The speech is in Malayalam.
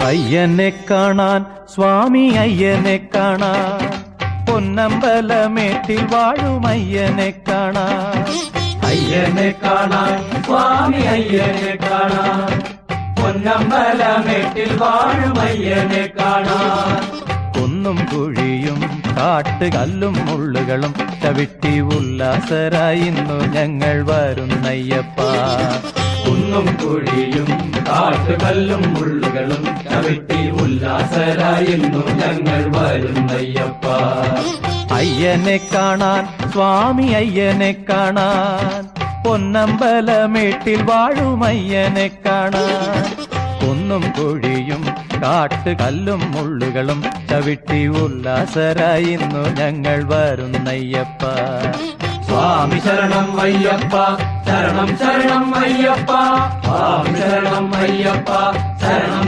അയ്യനെ കാണാൻ സ്വാമി അയ്യനെ കാണാൻ പൊന്നമ്പലമേട്ടിൽ വാഴും അയ്യനെ കാണാൻ അയ്യനെ കാണാൻ സ്വാമി അയ്യനെ കാണാൻ പൊന്നമ്പലമേട്ടിൽ വാഴും അയ്യനെ കാണാൻ കുന്നും കുഴിയും കാട്ടുകല്ലും മുള്ളുകളും ചവിട്ടി ഉല്ലാസരായി ഇന്നു ഞങ്ങൾ വരുന്നയ്യപ്പ കുന്നും കുഴിയും കാട്ടുകല്ലും മുള്ളുകളും ചവിട്ടി ഉല്ലാസരായിരുന്നു ഞങ്ങൾ വരുന്നയ്യപ്പ അയ്യനെ കാണാൻ സ്വാമി അയ്യനെ കാണാൻ പൊന്നമ്പലമേട്ടിൽ വാഴും അയ്യനെ കാണാൻ കുന്നും കുഴിയും കാട്ടുകല്ലും മുള്ളുകളും ചവിട്ടി ഉല്ലാസരായി ഇന്നു ഞങ്ങൾ വരുന്നയ്യപ്പ സ്വാമി ശരണം അയ്യപ്പ ശരണം ശരണം അയ്യപ്പ സ്വാമി ശരണം അയ്യപ്പ ശരണം